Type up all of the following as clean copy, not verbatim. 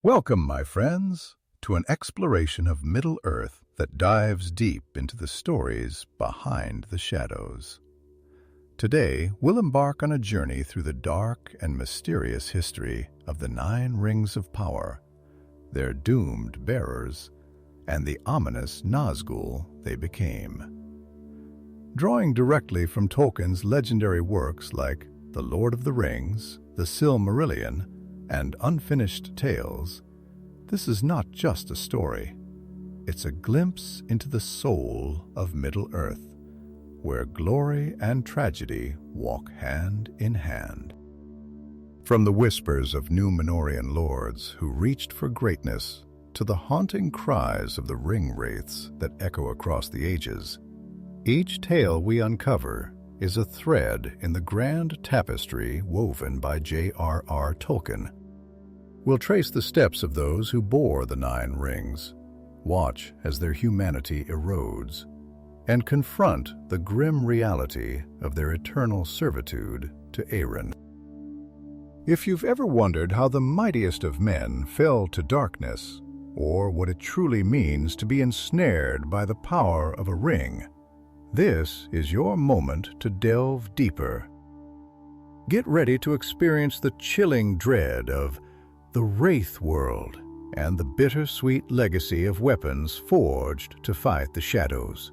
Welcome, my friends, to an exploration of Middle-earth that dives deep into the stories behind the shadows. Today, we'll embark on a journey through the dark and mysterious history of the Nine Rings of Power, their doomed bearers, and the ominous Nazgûl they became. Drawing directly from Tolkien's legendary works like The Lord of the Rings, The Silmarillion, and Unfinished Tales, this is not just a story. It's a glimpse into the soul of Middle-earth, where glory and tragedy walk hand in hand. From the whispers of Númenórean lords who reached for greatness to the haunting cries of the ring wraiths that echo across the ages, each tale we uncover is a thread in the grand tapestry woven by J.R.R. Tolkien. We'll trace the steps of those who bore the Nine Rings, watch as their humanity erodes, and confront the grim reality of their eternal servitude to Éowyn. If you've ever wondered how the mightiest of men fell to darkness, or what it truly means to be ensnared by the power of a ring, this is your moment to delve deeper. Get ready to experience the chilling dread of the Wraith-world and the bittersweet legacy of weapons forged to fight the shadows.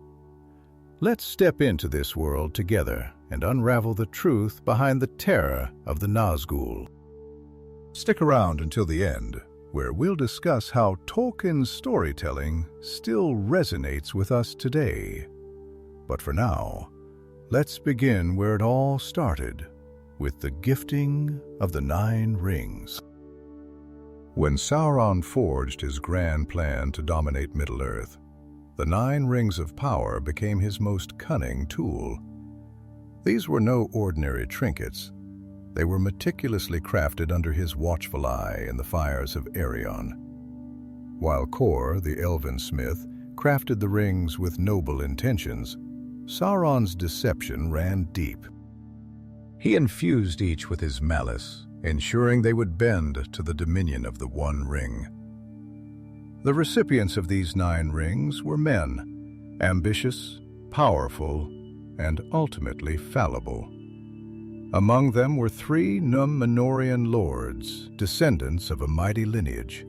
Let's step into this world together and unravel the truth behind the terror of the Nazgûl. Stick around until the end, where we'll discuss how Tolkien's storytelling still resonates with us today. But for now, let's begin where it all started, with the gifting of the Nine Rings. When Sauron forged his grand plan to dominate Middle-earth, the Nine Rings of Power became his most cunning tool. These were no ordinary trinkets. They were meticulously crafted under his watchful eye in the fires of Arion. While Kor, the elven smith, crafted the rings with noble intentions, Sauron's deception ran deep. He infused each with his malice, ensuring they would bend to the dominion of the One Ring. The recipients of these Nine Rings were men, ambitious, powerful, and ultimately fallible. Among them were three Númenórean lords, descendants of a mighty lineage.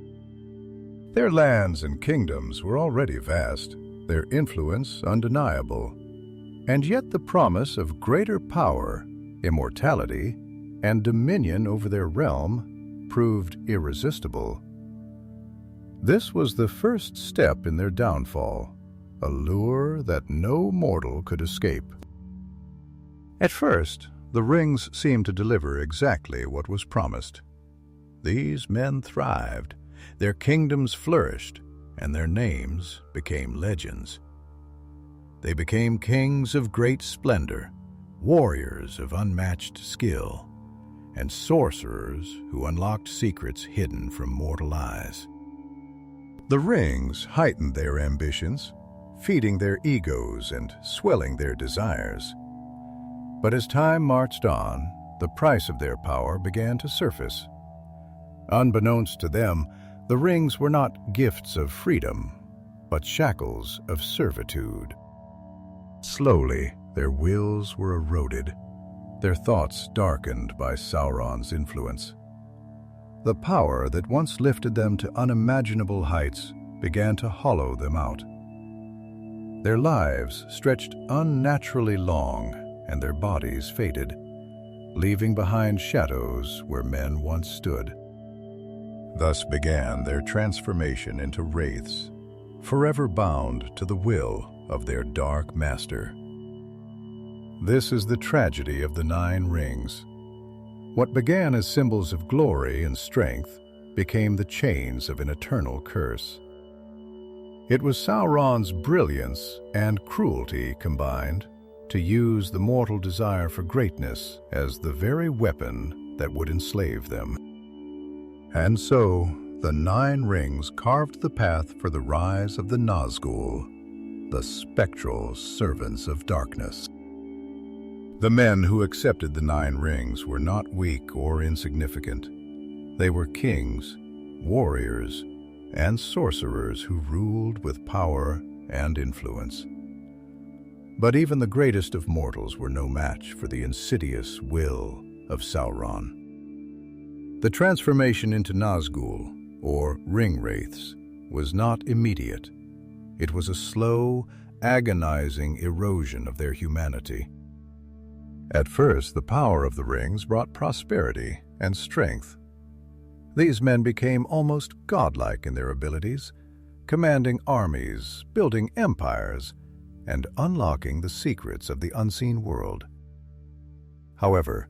Their lands and kingdoms were already vast, their influence undeniable, and yet the promise of greater power, immortality, and dominion over their realm proved irresistible. This was the first step in their downfall, a lure that no mortal could escape. At first, the rings seemed to deliver exactly what was promised. These men thrived, their kingdoms flourished, and their names became legends. They became kings of great splendor, warriors of unmatched skill, and sorcerers who unlocked secrets hidden from mortal eyes. The rings heightened their ambitions, feeding their egos and swelling their desires. But as time marched on, the price of their power began to surface. Unbeknownst to them, the rings were not gifts of freedom, but shackles of servitude. Slowly, their wills were eroded, their thoughts darkened by Sauron's influence. The power that once lifted them to unimaginable heights began to hollow them out. Their lives stretched unnaturally long, and their bodies faded, leaving behind shadows where men once stood. Thus began their transformation into wraiths, forever bound to the will of their dark master. This is the tragedy of the Nine Rings. What began as symbols of glory and strength became the chains of an eternal curse. It was Sauron's brilliance and cruelty combined to use the mortal desire for greatness as the very weapon that would enslave them. And so, the Nine Rings carved the path for the rise of the Nazgûl, the spectral servants of darkness. The men who accepted the Nine Rings were not weak or insignificant. They were kings, warriors, and sorcerers who ruled with power and influence. But even the greatest of mortals were no match for the insidious will of Sauron. The transformation into Nazgûl, or ring wraiths, was not immediate. It was a slow, agonizing erosion of their humanity. At first, the power of the rings brought prosperity and strength. These men became almost godlike in their abilities, commanding armies, building empires, and unlocking the secrets of the unseen world. However,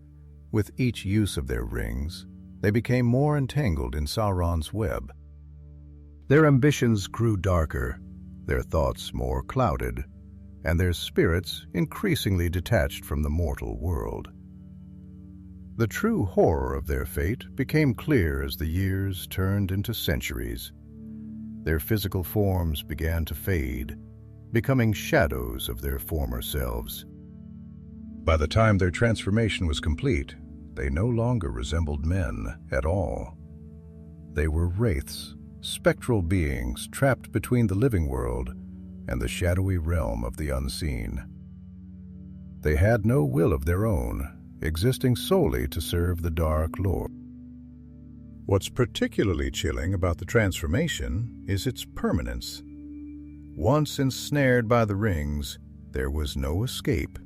with each use of their rings, they became more entangled in Sauron's web. Their ambitions grew darker, their thoughts more clouded, and their spirits increasingly detached from the mortal world. The true horror of their fate became clear as the years turned into centuries. Their physical forms began to fade, becoming shadows of their former selves. By the time their transformation was complete, they no longer resembled men at all. They were wraiths, spectral beings trapped between the living world and the shadowy realm of the unseen. They had no will of their own, existing solely to serve the Dark Lord. What's particularly chilling about the transformation is its permanence. Once ensnared by the rings, there was no escape.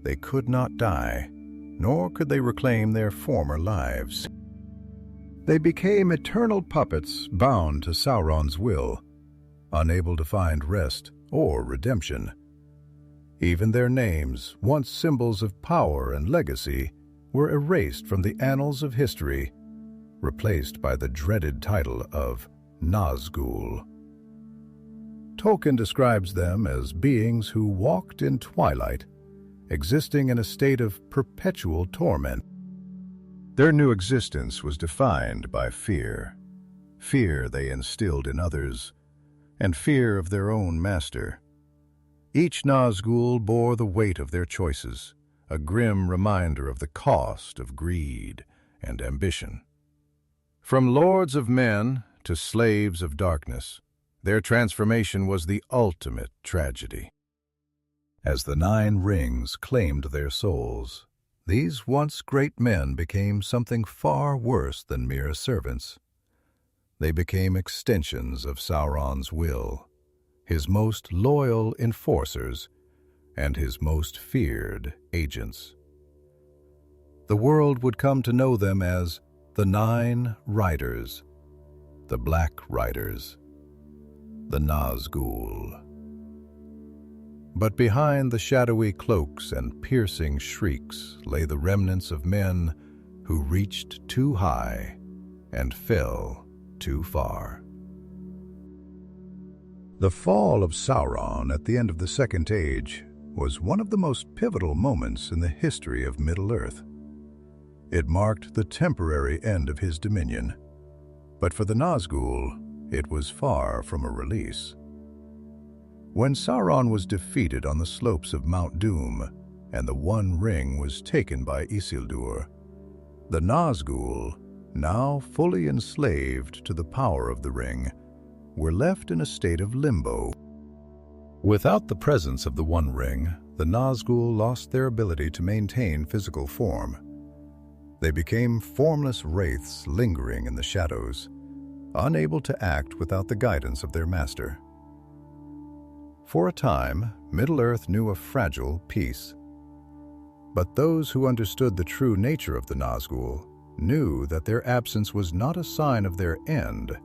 They could not die, nor could they reclaim their former lives. They became eternal puppets bound to Sauron's will, unable to find rest or redemption. Even their names, once symbols of power and legacy, were erased from the annals of history, replaced by the dreaded title of Nazgûl. Tolkien describes them as beings who walked in twilight, existing in a state of perpetual torment. Their new existence was defined by fear. Fear they instilled in others, and fear of their own master. Each Nazgûl bore the weight of their choices, a grim reminder of the cost of greed and ambition. From lords of men to slaves of darkness, their transformation was the ultimate tragedy. As the 9 rings claimed their souls, these once great men became something far worse than mere servants. They became extensions of Sauron's will, his most loyal enforcers, and his most feared agents. The world would come to know them as the 9 Riders, the Black Riders, the Nazgûl. But behind the shadowy cloaks and piercing shrieks lay the remnants of men who reached too high and fell too far. The fall of Sauron at the end of the Second Age was one of the most pivotal moments in the history of Middle-earth. It marked the temporary end of his dominion, but for the Nazgûl, it was far from a release. When Sauron was defeated on the slopes of Mount Doom and the One Ring was taken by Isildur, the Nazgûl, now fully enslaved to the power of the ring, were left in a state of limbo. Without the presence of the One Ring, the Nazgûl lost their ability to maintain physical form. They became formless wraiths lingering in the shadows, unable to act without the guidance of their master. For a time, Middle-earth knew a fragile peace. But those who understood the true nature of the Nazgûl knew that their absence was not a sign of their end,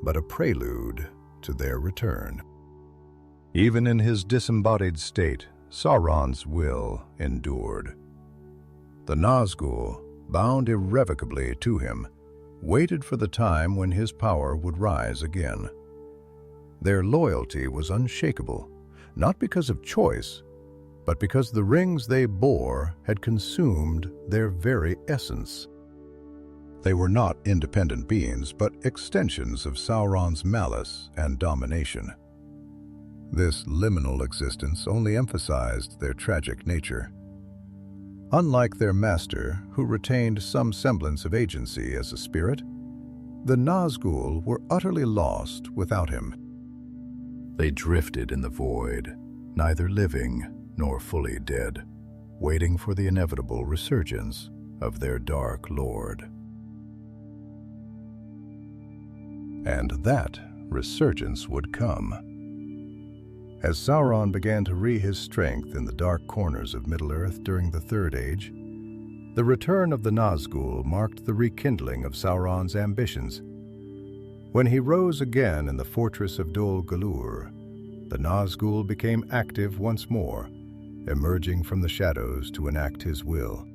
but a prelude to their return. Even in his disembodied state, Sauron's will endured. The Nazgûl, bound irrevocably to him, waited for the time when his power would rise again. Their loyalty was unshakable, not because of choice, but because the rings they bore had consumed their very essence. They were not independent beings, but extensions of Sauron's malice and domination. This liminal existence only emphasized their tragic nature. Unlike their master, who retained some semblance of agency as a spirit, The Nazgûl were utterly lost without him. They drifted in the void, neither living nor fully dead, waiting for the inevitable resurgence of their dark lord. And that resurgence would come. As Sauron began to re his strength in the dark corners of Middle-earth during the Third Age, the return of the Nazgûl marked the rekindling of Sauron's ambitions. When he rose again in the fortress of Dol Guldur, the Nazgûl became active once more, emerging from the shadows to enact his will.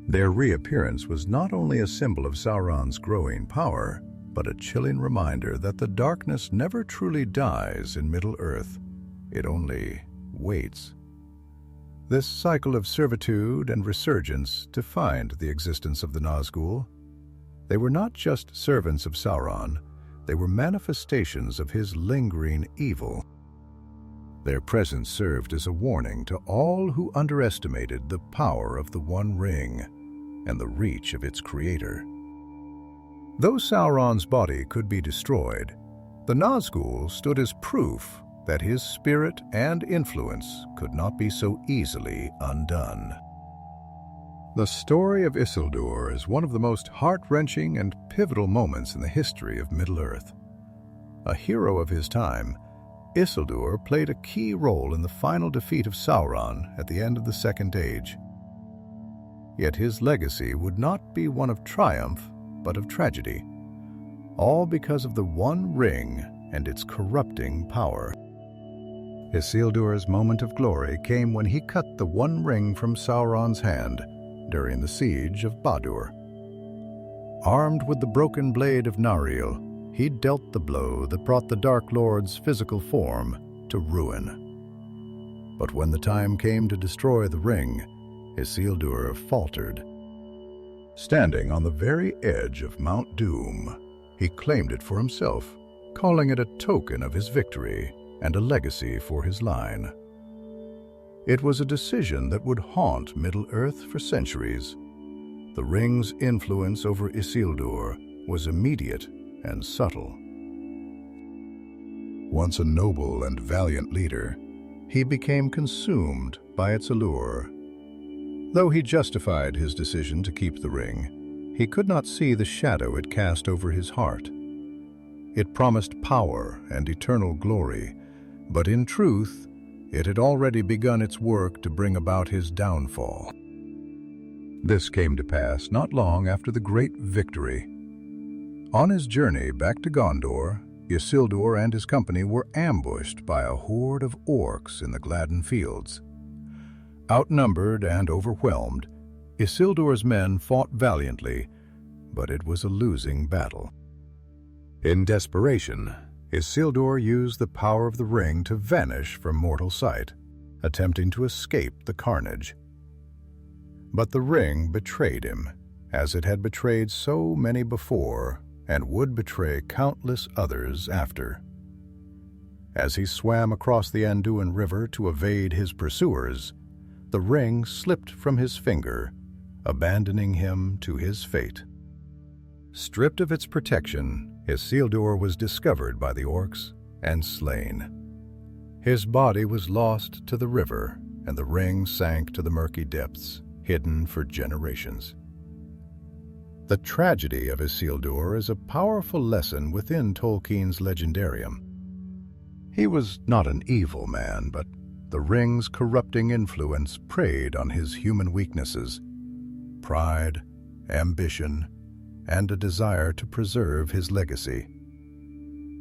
Their reappearance was not only a symbol of Sauron's growing power, but a chilling reminder that the darkness never truly dies in Middle-earth. It only waits. This cycle of servitude and resurgence defined the existence of the Nazgûl. They were not just servants of Sauron, they were manifestations of his lingering evil. Their presence served as a warning to all who underestimated the power of the One Ring and the reach of its creator. Though Sauron's body could be destroyed, the Nazgûl stood as proof that his spirit and influence could not be so easily undone. The story of Isildur is one of the most heart-wrenching and pivotal moments in the history of Middle-earth. A hero of his time, Isildur played a key role in the final defeat of Sauron at the end of the Second Age. Yet his legacy would not be one of triumph, but of tragedy, all because of the One Ring and its corrupting power. Isildur's moment of glory came when he cut the One Ring from Sauron's hand during the siege of Barrow. Armed with the broken blade of Naril, he dealt the blow that brought the Dark Lord's physical form to ruin. But when the time came to destroy the ring, Isildur faltered. Standing on the very edge of Mount Doom, he claimed it for himself, calling it a token of his victory and a legacy for his line. It was a decision that would haunt Middle-earth for centuries. The ring's influence over Isildur was immediate and subtle. Once a noble and valiant leader, he became consumed by its allure. Though he justified his decision to keep the ring, he could not see the shadow it cast over his heart. It promised power and eternal glory, but in truth, it had already begun its work to bring about his downfall. This came to pass not long after the great victory. On his journey back to Gondor, Isildur and his company were ambushed by a horde of orcs in the Gladden fields. Outnumbered and overwhelmed, Isildur's men fought valiantly, but it was a losing battle. In desperation, Isildur used the power of the ring to vanish from mortal sight, attempting to escape the carnage. But the ring betrayed him, as it had betrayed so many before and would betray countless others after. As he swam across the Anduin River to evade his pursuers, the ring slipped from his finger, abandoning him to his fate. Stripped of its protection, Isildur was discovered by the orcs and slain. His body was lost to the river, and the ring sank to the murky depths, hidden for generations. The tragedy of Isildur is a powerful lesson within Tolkien's legendarium. He was not an evil man, but the ring's corrupting influence preyed on his human weaknesses: pride, ambition, and a desire to preserve his legacy.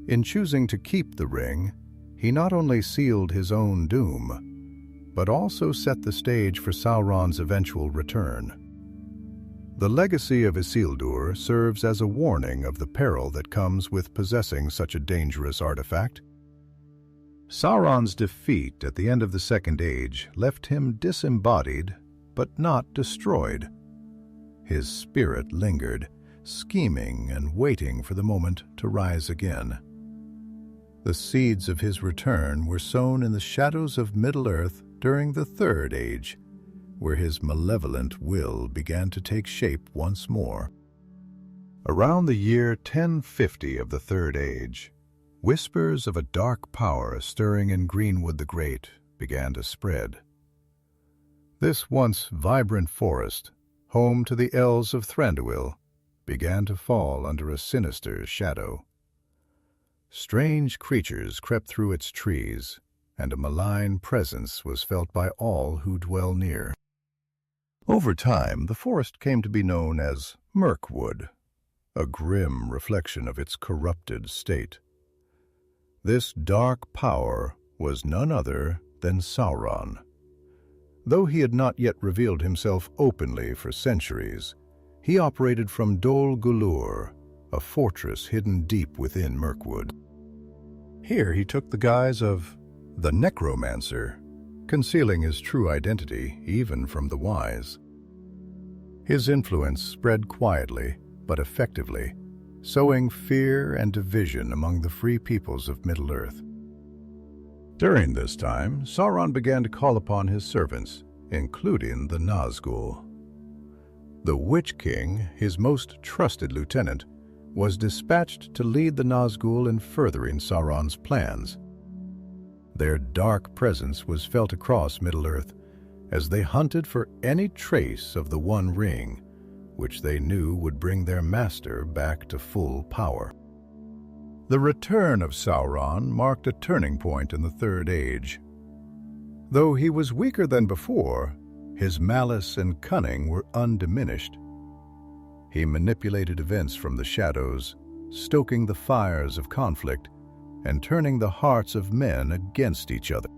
In choosing to keep the ring, he not only sealed his own doom, but also set the stage for Sauron's eventual return. The legacy of Isildur serves as a warning of the peril that comes with possessing such a dangerous artifact. Sauron's defeat at the end of the Second Age left him disembodied, but not destroyed. His spirit lingered, scheming and waiting for the moment to rise again. The seeds of his return were sown in the shadows of Middle-earth during the Third Age, where his malevolent will began to take shape once more. Around the year 1050 of the Third Age, whispers of a dark power stirring in Greenwood the Great began to spread. This once vibrant forest, home to the elves of Thranduil, began to fall under a sinister shadow. Strange creatures crept through its trees, and a malign presence was felt by all who dwell near. Over time, the forest came to be known as Mirkwood, a grim reflection of its corrupted state. This dark power was none other than Sauron. Though he had not yet revealed himself openly for centuries, he operated from Dol Guldur, a fortress hidden deep within Mirkwood. Here he took the guise of the Necromancer, concealing his true identity even from the wise. His influence spread quietly but effectively, sowing fear and division among the free peoples of Middle-earth. During this time, Sauron began to call upon his servants, including the Nazgûl. The Witch-king, his most trusted lieutenant, was dispatched to lead the Nazgûl in furthering Sauron's plans. Their dark presence was felt across Middle-earth as they hunted for any trace of the One Ring, which they knew would bring their master back to full power. The return of Sauron marked a turning point in the Third Age. Though he was weaker than before, his malice and cunning were undiminished. He manipulated events from the shadows, stoking the fires of conflict and turning the hearts of men against each other.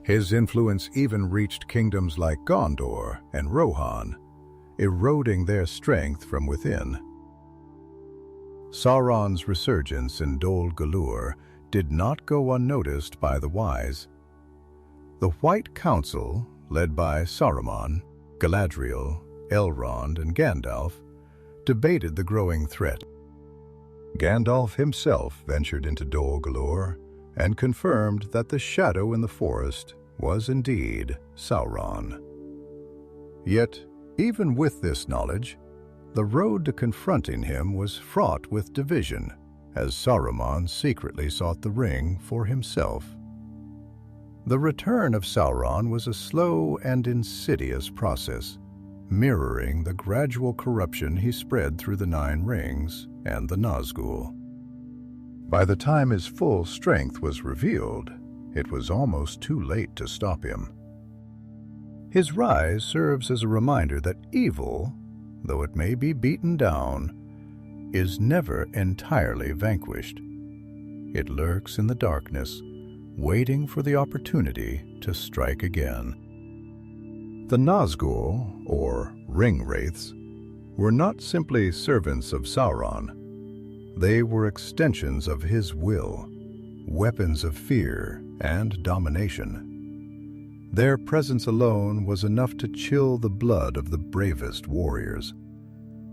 His influence even reached kingdoms like Gondor and Rohan, eroding their strength from within. Sauron's resurgence in Dol Guldur did not go unnoticed by the wise. The White Council, led by Saruman, Galadriel, Elrond, and Gandalf, debated the growing threat. Gandalf himself ventured into Dol Guldur and confirmed that the shadow in the forest was indeed Sauron. Yet, even with this knowledge, the road to confronting him was fraught with division, as Saruman secretly sought the ring for himself. The return of Sauron was a slow and insidious process, mirroring the gradual corruption he spread through the Nine Rings and the Nazgûl. By the time his full strength was revealed, it was almost too late to stop him. His rise serves as a reminder that evil, though it may be beaten down, is never entirely vanquished. It lurks in the darkness, waiting for the opportunity to strike again. The Nazgûl, or ring wraiths, were not simply servants of Sauron. They were extensions of his will, weapons of fear and domination. Their presence alone was enough to chill the blood of the bravest warriors,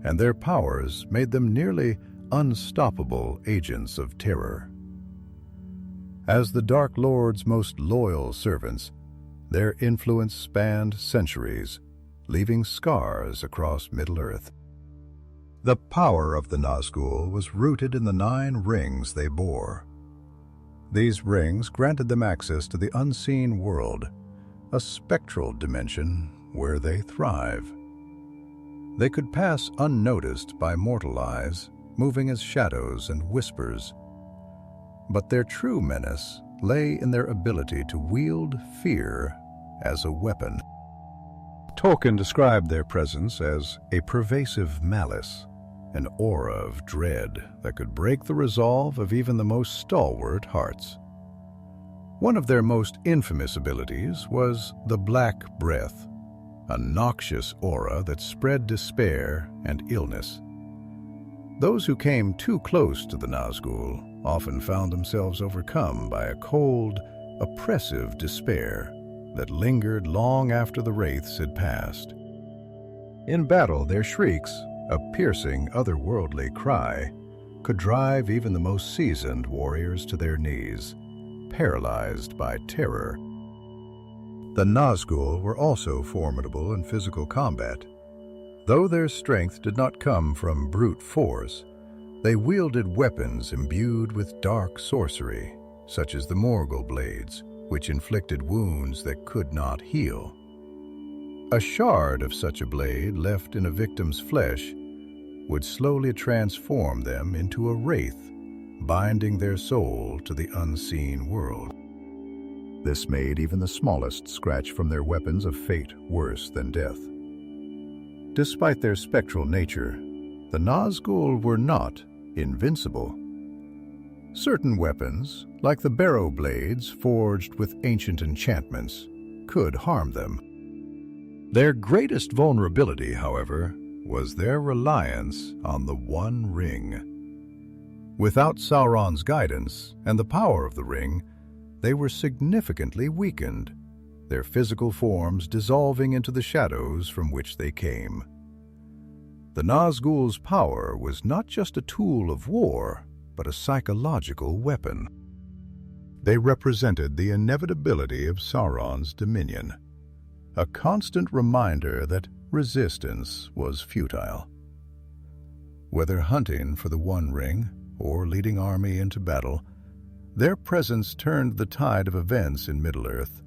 and their powers made them nearly unstoppable agents of terror. As the Dark Lord's most loyal servants, their influence spanned centuries, leaving scars across Middle-earth. The power of the Nazgûl was rooted in the 9 rings they bore. These rings granted them access to the unseen world, a spectral dimension where they thrive. They could pass unnoticed by mortal eyes, moving as shadows and whispers. But their true menace lay in their ability to wield fear as a weapon. Tolkien described their presence as a pervasive malice, an aura of dread that could break the resolve of even the most stalwart hearts. One of their most infamous abilities was the Black Breath, a noxious aura that spread despair and illness. Those who came too close to the Nazgûl often found themselves overcome by a cold, oppressive despair that lingered long after the wraiths had passed. In battle, their shrieks, a piercing, otherworldly cry, could drive even the most seasoned warriors to their knees, paralyzed by terror. The Nazgûl were also formidable in physical combat. Though their strength did not come from brute force, they wielded weapons imbued with dark sorcery, such as the Barrow-blades, which inflicted wounds that could not heal. A shard of such a blade left in a victim's flesh would slowly transform them into a wraith, binding their soul to the unseen world. This made even the smallest scratch from their weapons of fate worse than death. Despite their spectral nature, the Nazgûl were not invincible. Certain weapons, like the Barrow-blades forged with ancient enchantments, could harm them. Their greatest vulnerability, however, was their reliance on the One Ring. Without Sauron's guidance and the power of the ring, they were significantly weakened, their physical forms dissolving into the shadows from which they came. The Nazgûl's power was not just a tool of war, but a psychological weapon. They represented the inevitability of Sauron's dominion, a constant reminder that resistance was futile. Whether hunting for the One Ring or leading army into battle, their presence turned the tide of events in Middle-earth,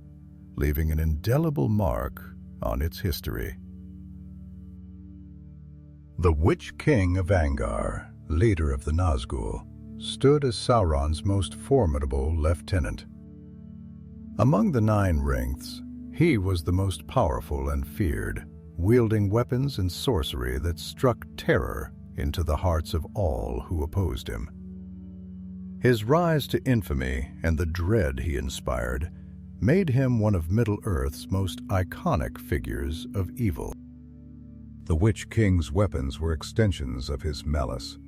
leaving an indelible mark on its history. The Witch-king of Angmar, leader of the Nazgûl, stood as Sauron's most formidable lieutenant. Among the 9 Wraiths, he was the most powerful and feared, wielding weapons and sorcery that struck terror into the hearts of all who opposed him. His rise to infamy and the dread he inspired made him one of Middle-earth's most iconic figures of evil. The Witch-king's weapons were extensions of his malice.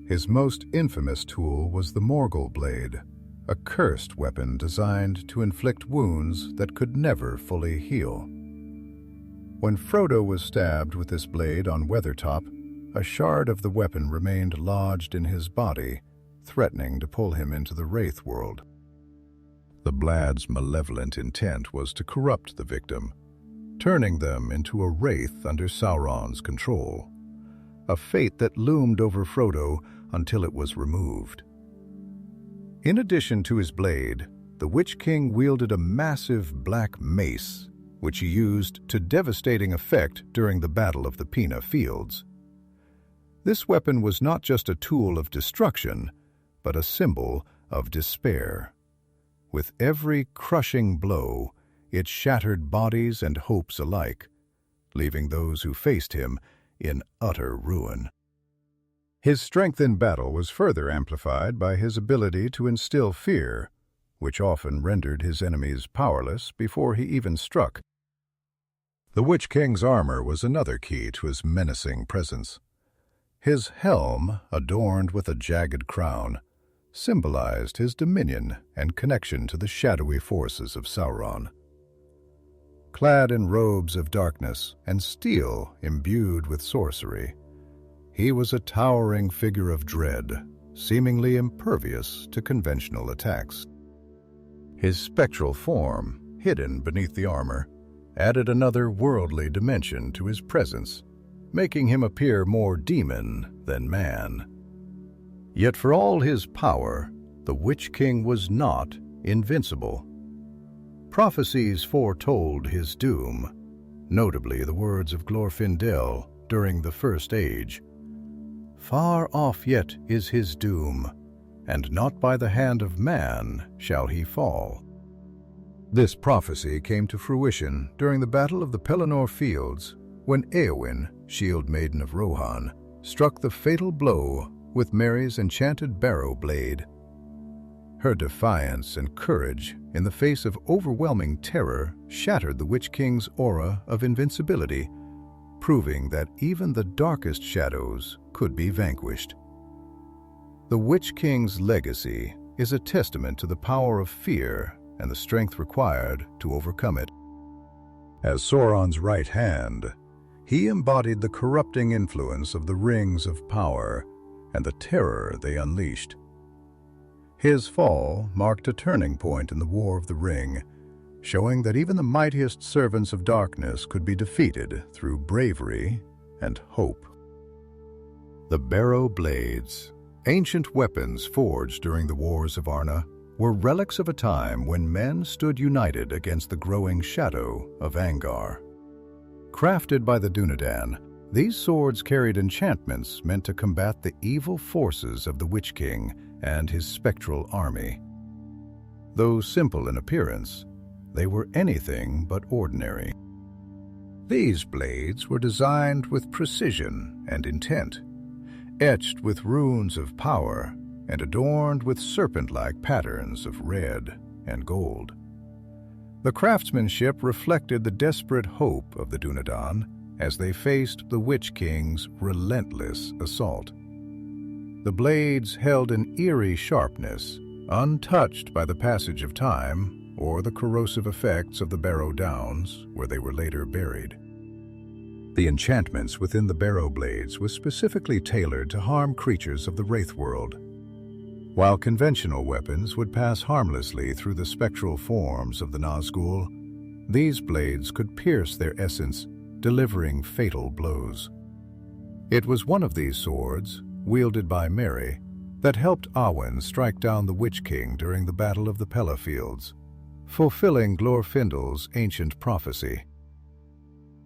His most infamous tool was the Barrow-blade, a cursed weapon designed to inflict wounds that could never fully heal. When Frodo was stabbed with this blade on Weathertop, a shard of the weapon remained lodged in his body, threatening to pull him into the Wraith-world. The blade's malevolent intent was to corrupt the victim, turning them into a wraith under Sauron's control, a fate that loomed over Frodo until it was removed. In addition to his blade, the Witch-king wielded a massive black mace, which he used to devastating effect during the Battle of the Pina Fields. This weapon was not just a tool of destruction, but a symbol of despair. With every crushing blow, it shattered bodies and hopes alike, leaving those who faced him in utter ruin. His strength in battle was further amplified by his ability to instill fear, which often rendered his enemies powerless before he even struck. The Witch-king's armor was another key to his menacing presence. His helm, adorned with a jagged crown, symbolized his dominion and connection to the shadowy forces of Sauron. Clad in robes of darkness and steel imbued with sorcery, he was a towering figure of dread, seemingly impervious to conventional attacks. His spectral form, hidden beneath the armor, added another worldly dimension to his presence, making him appear more demon than man. Yet for all his power, the Witch-king was not invincible. Prophecies foretold his doom, notably the words of Glorfindel during the First Age. "Far off yet is his doom, and not by the hand of man shall he fall." This prophecy came to fruition during the Battle of the Pelennor Fields, when Éowyn, Shield Maiden of Rohan, struck the fatal blow with Merry's enchanted Barrow-blade. Her defiance and courage in the face of overwhelming terror shattered the Witch-king's aura of invincibility, proving that even the darkest shadows could be vanquished. The Witch-king's legacy is a testament to the power of fear and the strength required to overcome it. As Sauron's right hand, he embodied the corrupting influence of the Rings of Power and the terror they unleashed. His fall marked a turning point in the War of the Ring, showing that even the mightiest servants of darkness could be defeated through bravery and hope. The Barrow-blades, ancient weapons forged during the Wars of Arnor, were relics of a time when men stood united against the growing shadow of Angmar. Crafted by the Dúnedain, these swords carried enchantments meant to combat the evil forces of the Witch-king and his spectral army. Though simple in appearance, they were anything but ordinary. These blades were designed with precision and intent, etched with runes of power and adorned with serpent-like patterns of red and gold. The craftsmanship reflected the desperate hope of the Dúnedain as they faced the Witch-king's relentless assault. The blades held an eerie sharpness, untouched by the passage of time or the corrosive effects of the Barrow Downs, where they were later buried. The enchantments within the Barrow-blades was specifically tailored to harm creatures of the Wraith-world. While conventional weapons would pass harmlessly through the spectral forms of the Nazgûl, these blades could pierce their essence, delivering fatal blows. It was one of these swords, wielded by Mary, that helped Arwen strike down the Witch-king during the Battle of the Pella Fields, fulfilling Glorfindel's ancient prophecy.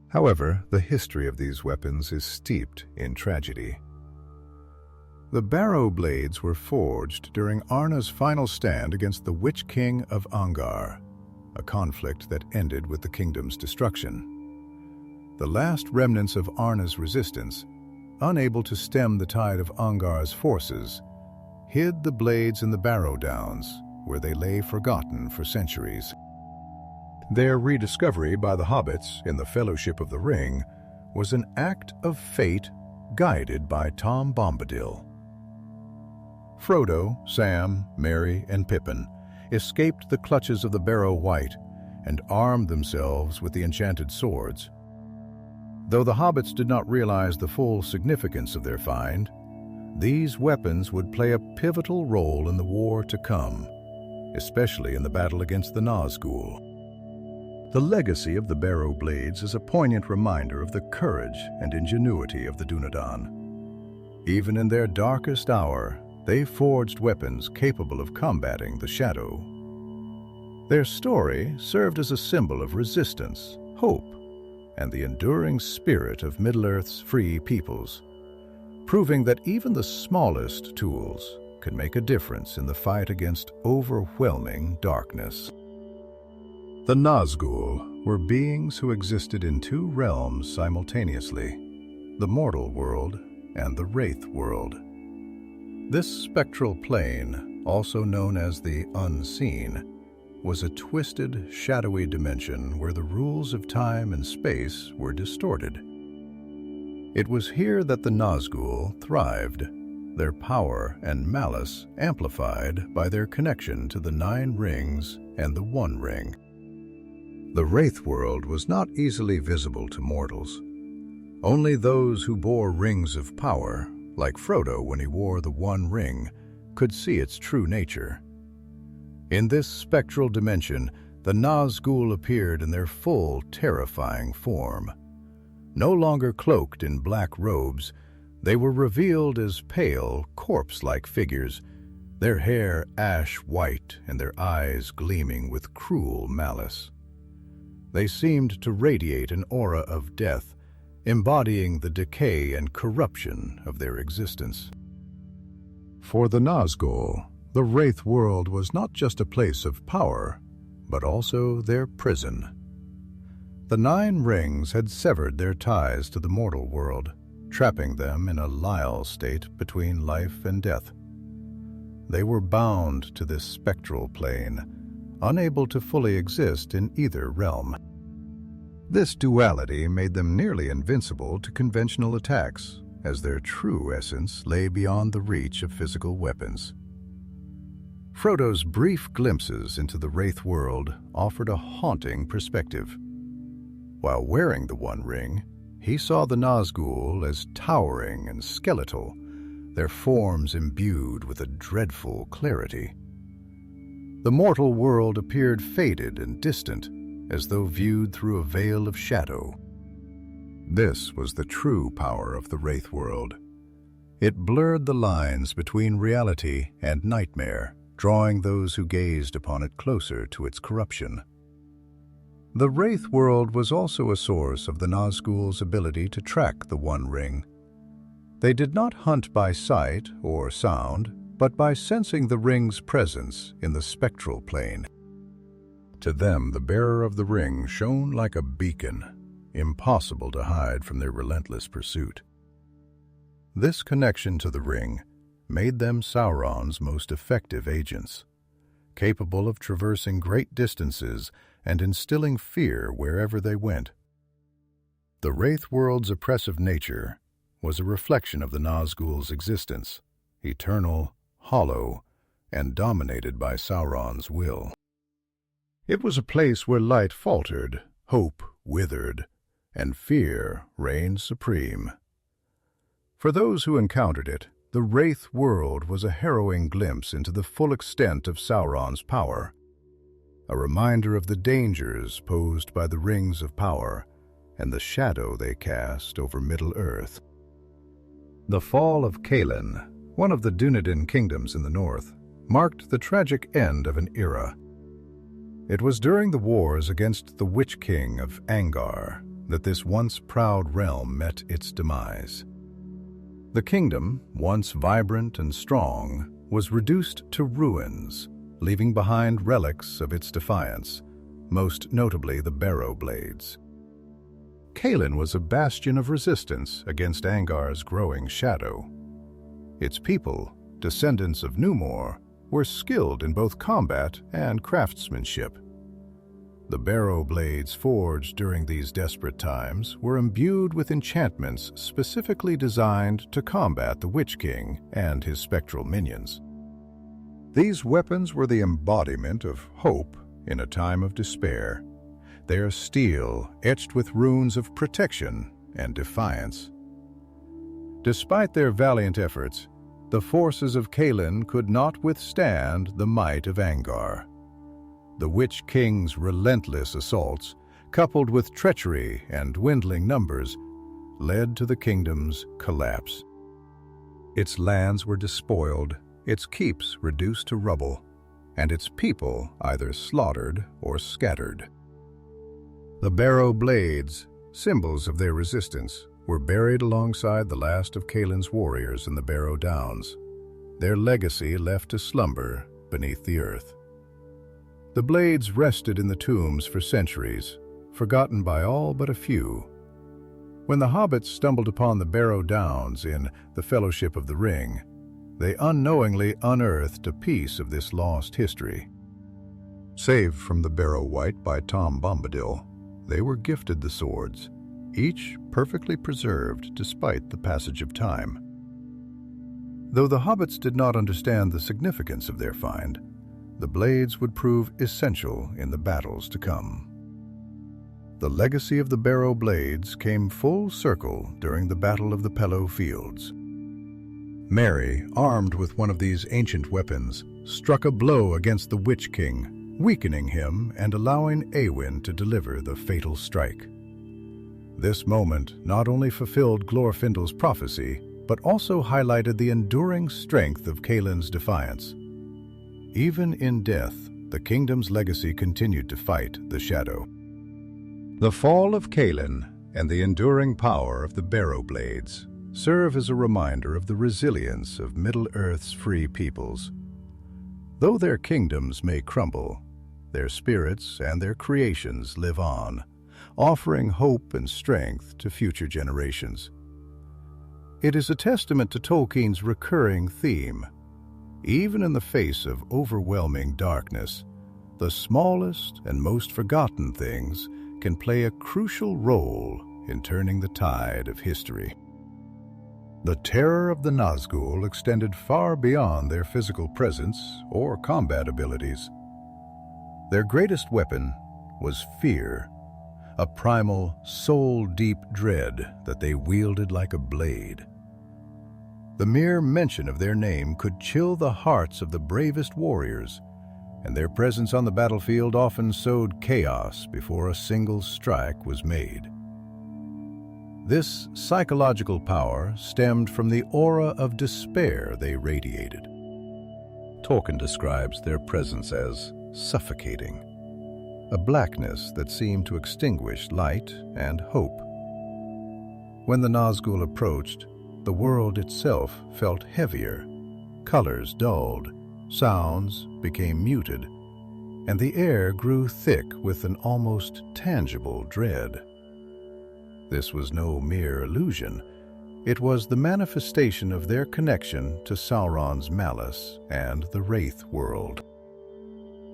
However, the history of these weapons is steeped in tragedy. The Barrow-blades were forged during Arnor's final stand against the Witch-king of Angmar, a conflict that ended with the kingdom's destruction. The last remnants of Arnor's resistance, unable to stem the tide of Angmar's forces, hid the blades in the Barrow Downs, where they lay forgotten for centuries. Their rediscovery by the hobbits in the Fellowship of the Ring was an act of fate guided by Tom Bombadil. Frodo, Sam, Merry, and Pippin escaped the clutches of the Barrow Wight and armed themselves with the enchanted swords. Though the hobbits did not realize the full significance of their find, these weapons would play a pivotal role in the war to come, especially in the battle against the Nazgûl. The legacy of the Barrow-blades is a poignant reminder of the courage and ingenuity of the Dúnedain. Even in their darkest hour, they forged weapons capable of combating the shadow. Their story served as a symbol of resistance, hope, and the enduring spirit of Middle-earth's free peoples, proving that even the smallest tools can make a difference in the fight against overwhelming darkness. The Nazgûl were beings who existed in two realms simultaneously, the mortal world and the Wraith-world. This spectral plane, also known as the Unseen, was a twisted, shadowy dimension where the rules of time and space were distorted. It was here that the Nazgûl thrived, their power and malice amplified by their connection to the 9 rings and the One Ring. The Wraith-world was not easily visible to mortals. Only those who bore rings of power, like Frodo when he wore the One Ring, could see its true nature. In this spectral dimension, the Nazgûl appeared in their full, terrifying form. No longer cloaked in black robes, they were revealed as pale, corpse-like figures, their hair ash-white and their eyes gleaming with cruel malice. They seemed to radiate an aura of death, embodying the decay and corruption of their existence. For the Nazgûl, the Wraith-world was not just a place of power, but also their prison. The 9 rings had severed their ties to the mortal world, trapping them in a lial state between life and death. They were bound to this spectral plane, unable to fully exist in either realm. This duality made them nearly invincible to conventional attacks, as their true essence lay beyond the reach of physical weapons. Frodo's brief glimpses into the Wraith-world offered a haunting perspective. While wearing the One Ring, he saw the Nazgûl as towering and skeletal, their forms imbued with a dreadful clarity. The mortal world appeared faded and distant, as though viewed through a veil of shadow. This was the true power of the Wraith-world. It blurred the lines between reality and nightmare, drawing those who gazed upon it closer to its corruption. The Wraith-world was also a source of the Nazgûl's ability to track the One Ring. They did not hunt by sight or sound, but by sensing the ring's presence in the spectral plane. To them, the bearer of the ring shone like a beacon, impossible to hide from their relentless pursuit. This connection to the ring made them Sauron's most effective agents, capable of traversing great distances and instilling fear wherever they went. The Wraith-world's oppressive nature was a reflection of the Nazgûl's existence, eternal, hollow, and dominated by Sauron's will. It was a place where light faltered, hope withered, and fear reigned supreme. For those who encountered it, the Wraith-world was a harrowing glimpse into the full extent of Sauron's power, a reminder of the dangers posed by the rings of power and the shadow they cast over Middle-earth. The fall of Caelin, one of the Dúnedain kingdoms in the north, marked the tragic end of an era. It was during the wars against the Witch-king of Angmar that this once proud realm met its demise. The kingdom, once vibrant and strong, was reduced to ruins, leaving behind relics of its defiance, most notably the Barrow-blades. Caelin was a bastion of resistance against Angmar's growing shadow. Its people, descendants of Numor, were skilled in both combat and craftsmanship. The Barrow-blades forged during these desperate times were imbued with enchantments specifically designed to combat the Witch-king and his spectral minions. These weapons were the embodiment of hope in a time of despair, their steel etched with runes of protection and defiance. Despite their valiant efforts, the forces of Caelin could not withstand the might of Angmar. The Witch-king's relentless assaults, coupled with treachery and dwindling numbers, led to the kingdom's collapse. Its lands were despoiled, its keeps reduced to rubble, and its people either slaughtered or scattered. The Barrow-blades, symbols of their resistance, were buried alongside the last of Caelin's warriors in the Barrow Downs, their legacy left to slumber beneath the earth. The blades rested in the tombs for centuries, forgotten by all but a few. When the hobbits stumbled upon the Barrow Downs in the Fellowship of the Ring, they unknowingly unearthed a piece of this lost history. Saved from the Barrow Wight by Tom Bombadil, they were gifted the swords, each perfectly preserved despite the passage of time. Though the hobbits did not understand the significance of their find, the blades would prove essential in the battles to come. The legacy of the Barrow-blades came full circle during the Battle of the Pellow Fields. Merry, armed with one of these ancient weapons, struck a blow against the Witch-king, weakening him and allowing Éowyn to deliver the fatal strike. This moment not only fulfilled Glorfindel's prophecy, but also highlighted the enduring strength of Caelin's defiance. Even in death, the kingdom's legacy continued to fight the shadow. The fall of Caelin and the enduring power of the Barrow-blades serve as a reminder of the resilience of Middle-earth's free peoples. Though their kingdoms may crumble, their spirits and their creations live on, offering hope and strength to future generations. It is a testament to Tolkien's recurring theme. Even in the face of overwhelming darkness, the smallest and most forgotten things can play a crucial role in turning the tide of history. The terror of the Nazgûl extended far beyond their physical presence or combat abilities. Their greatest weapon was fear, a primal, soul-deep dread that they wielded like a blade. The mere mention of their name could chill the hearts of the bravest warriors, and their presence on the battlefield often sowed chaos before a single strike was made. This psychological power stemmed from the aura of despair they radiated. Tolkien describes their presence as suffocating, a blackness that seemed to extinguish light and hope. When the Nazgûl approached, the world itself felt heavier, colors dulled, sounds became muted, and the air grew thick with an almost tangible dread. This was no mere illusion. It was the manifestation of their connection to Sauron's malice and the Wraith-world.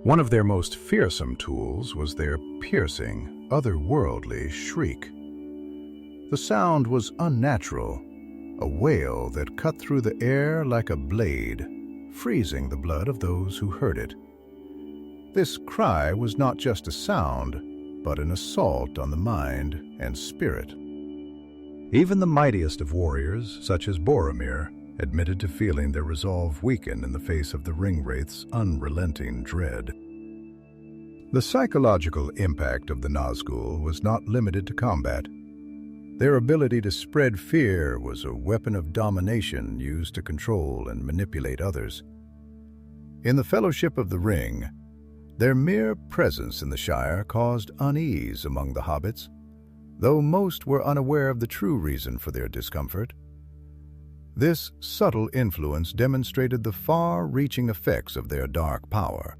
One of their most fearsome tools was their piercing, otherworldly shriek. The sound was unnatural, a wail that cut through the air like a blade, freezing the blood of those who heard it. This cry was not just a sound, but an assault on the mind and spirit. Even the mightiest of warriors, such as Boromir, admitted to feeling their resolve weaken in the face of the Ringwraith's unrelenting dread. The psychological impact of the Nazgûl was not limited to combat. Their ability to spread fear was a weapon of domination used to control and manipulate others. In the Fellowship of the Ring, their mere presence in the Shire caused unease among the hobbits, though most were unaware of the true reason for their discomfort. This subtle influence demonstrated the far-reaching effects of their dark power.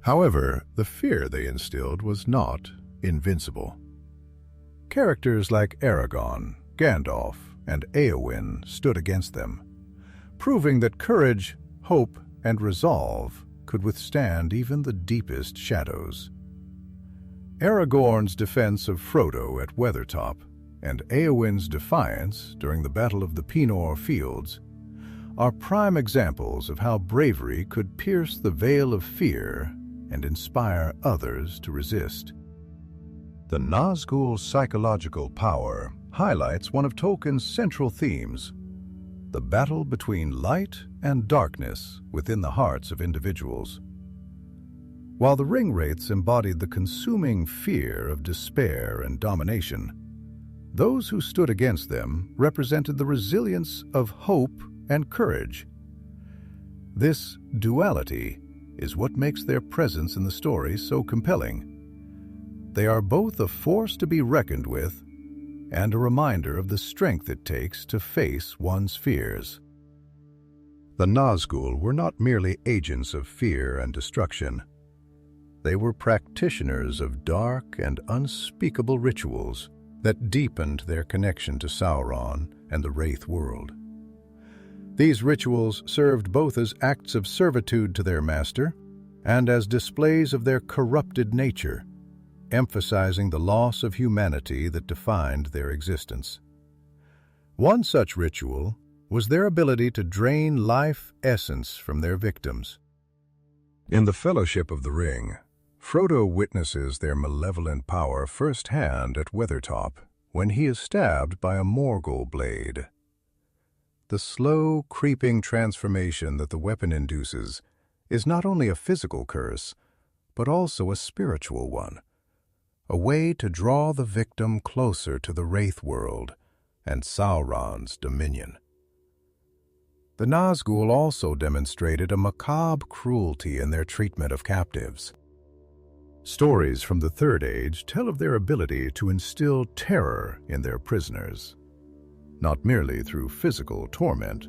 However, the fear they instilled was not invincible. Characters like Aragorn, Gandalf, and Éowyn stood against them, proving that courage, hope, and resolve could withstand even the deepest shadows. Aragorn's defense of Frodo at Weathertop and Éowyn's defiance during the Battle of the Pinor Fields are prime examples of how bravery could pierce the veil of fear and inspire others to resist. The Nazgûl's psychological power highlights one of Tolkien's central themes, the battle between light and darkness within the hearts of individuals. While the Ringwraiths embodied the consuming fear of despair and domination, those who stood against them represented the resilience of hope and courage. This duality is what makes their presence in the story so compelling. They are both a force to be reckoned with and a reminder of the strength it takes to face one's fears. The Nazgûl were not merely agents of fear and destruction. They were practitioners of dark and unspeakable rituals that deepened their connection to Sauron and the Wraith-world. These rituals served both as acts of servitude to their master and as displays of their corrupted nature, emphasizing the loss of humanity that defined their existence. One such ritual was their ability to drain life essence from their victims. In the Fellowship of the Ring, Frodo witnesses their malevolent power firsthand at Weathertop when he is stabbed by a Morgul blade. The slow, creeping transformation that the weapon induces is not only a physical curse, but also a spiritual one, a way to draw the victim closer to the Wraith-world and Sauron's dominion. The Nazgûl also demonstrated a macabre cruelty in their treatment of captives. Stories from the Third Age tell of their ability to instill terror in their prisoners, not merely through physical torment,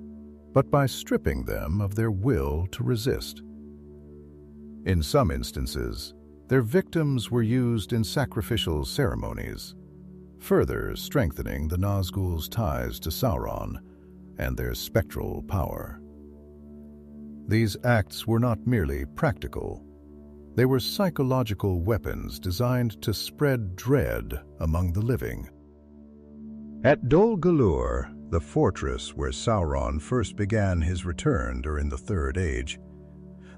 but by stripping them of their will to resist. In some instances, their victims were used in sacrificial ceremonies, further strengthening the Nazgûl's ties to Sauron and their spectral power. These acts were not merely practical. They were psychological weapons designed to spread dread among the living. At Dol Guldur, the fortress where Sauron first began his return during the Third Age,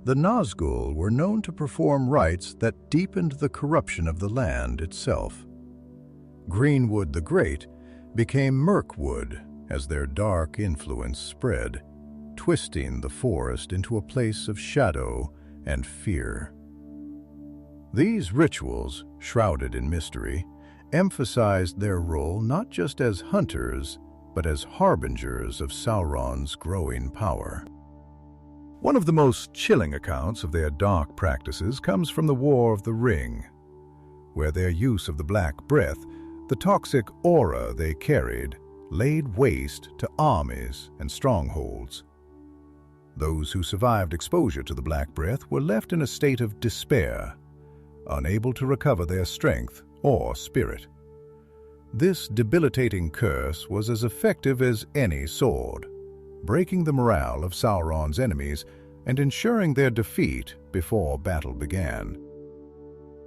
the Nazgûl were known to perform rites that deepened the corruption of the land itself. Greenwood the Great became Mirkwood as their dark influence spread, twisting the forest into a place of shadow and fear. These rituals, shrouded in mystery, emphasized their role not just as hunters, but as harbingers of Sauron's growing power. One of the most chilling accounts of their dark practices comes from the War of the Ring, where their use of the Black Breath, the toxic aura they carried, laid waste to armies and strongholds. Those who survived exposure to the Black Breath were left in a state of despair, unable to recover their strength or spirit. This debilitating curse was as effective as any sword, breaking the morale of Sauron's enemies and ensuring their defeat before battle began.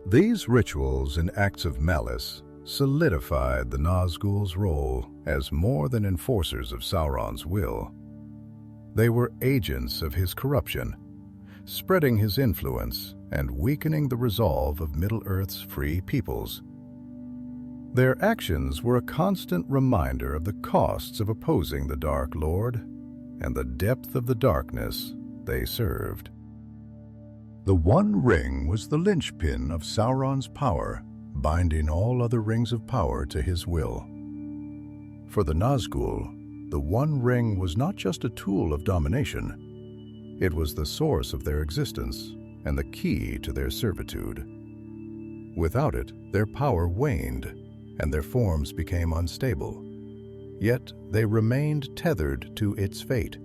These rituals and acts of malice solidified the Nazgûl's role as more than enforcers of Sauron's will. They were agents of his corruption, spreading his influence and weakening the resolve of Middle-earth's free peoples. Their actions were a constant reminder of the costs of opposing the Dark Lord and the depth of the darkness they served. The One Ring was the linchpin of Sauron's power, binding all other rings of power to his will. For the Nazgûl, the One Ring was not just a tool of domination. It was the source of their existence and the key to their servitude. Without it, their power waned, and their forms became unstable. Yet they remained tethered to its fate,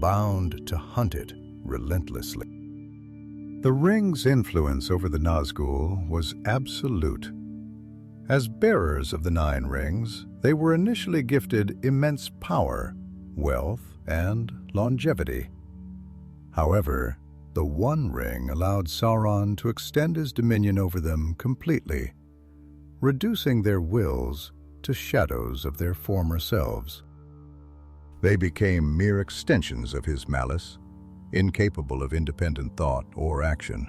bound to hunt it relentlessly. The ring's influence over the Nazgûl was absolute. As bearers of the Nine Rings, they were initially gifted immense power, wealth, and longevity. However, the One Ring allowed Sauron to extend his dominion over them completely, reducing their wills to shadows of their former selves. They became mere extensions of his malice, incapable of independent thought or action.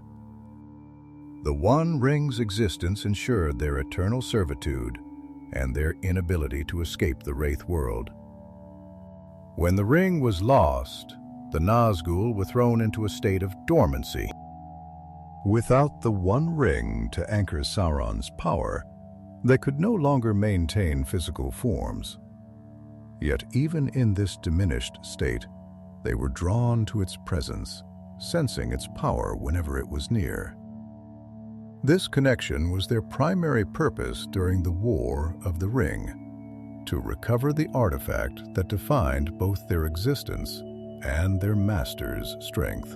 The One Ring's existence ensured their eternal servitude and their inability to escape the Wraith-world. When the ring was lost, the Nazgûl were thrown into a state of dormancy. Without the One Ring to anchor Sauron's power, they could no longer maintain physical forms. Yet even in this diminished state, they were drawn to its presence, sensing its power whenever it was near. This connection was their primary purpose during the War of the Ring, to recover the artifact that defined both their existence and their master's strength.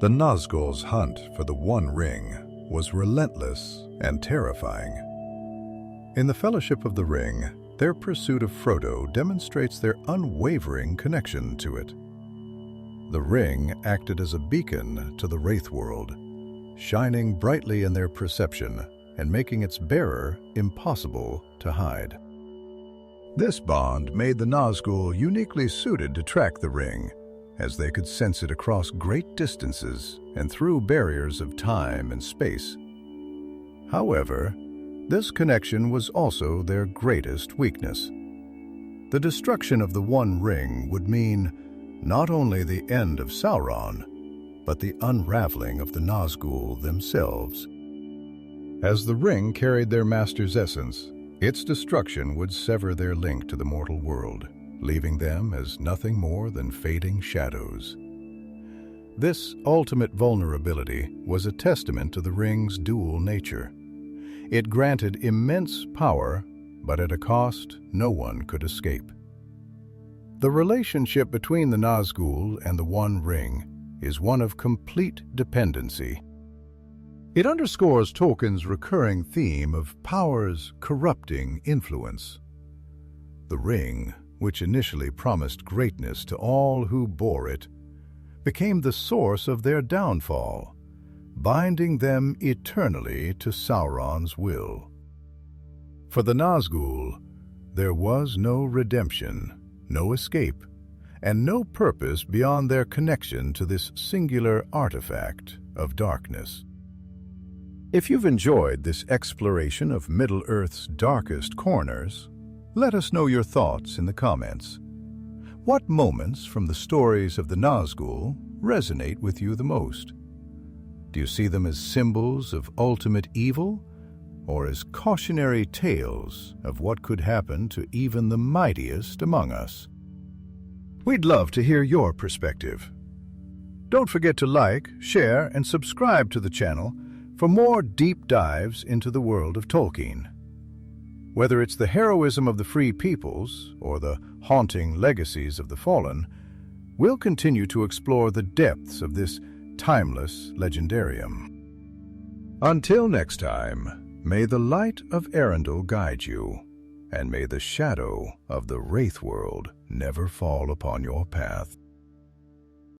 The Nazgûl's hunt for the One Ring was relentless and terrifying. In the Fellowship of the Ring, their pursuit of Frodo demonstrates their unwavering connection to it. The ring acted as a beacon to the Wraith-world, shining brightly in their perception and making its bearer impossible to hide. This bond made the Nazgûl uniquely suited to track the ring, as they could sense it across great distances and through barriers of time and space. However, this connection was also their greatest weakness. The destruction of the One Ring would mean not only the end of Sauron, but the unraveling of the Nazgûl themselves. As the ring carried their master's essence, its destruction would sever their link to the mortal world, leaving them as nothing more than fading shadows. This ultimate vulnerability was a testament to the ring's dual nature. It granted immense power, but at a cost no one could escape. The relationship between the Nazgûl and the One Ring is one of complete dependency. It underscores Tolkien's recurring theme of power's corrupting influence. The ring, which initially promised greatness to all who bore it, became the source of their downfall, binding them eternally to Sauron's will. For the Nazgûl, there was no redemption, no escape, and no purpose beyond their connection to this singular artifact of darkness. If you've enjoyed this exploration of Middle-earth's darkest corners, let us know your thoughts in the comments. What moments from the stories of the Nazgûl resonate with you the most? Do you see them as symbols of ultimate evil, or as cautionary tales of what could happen to even the mightiest among us. We'd love to hear your perspective. Don't forget to like, share, and subscribe to the channel for more deep dives into the world of Tolkien. Whether it's the heroism of the free peoples or the haunting legacies of the fallen, we'll continue to explore the depths of this timeless legendarium. Until next time, may the light of Arundel guide you, and may the shadow of the Wraith-world never fall upon your path.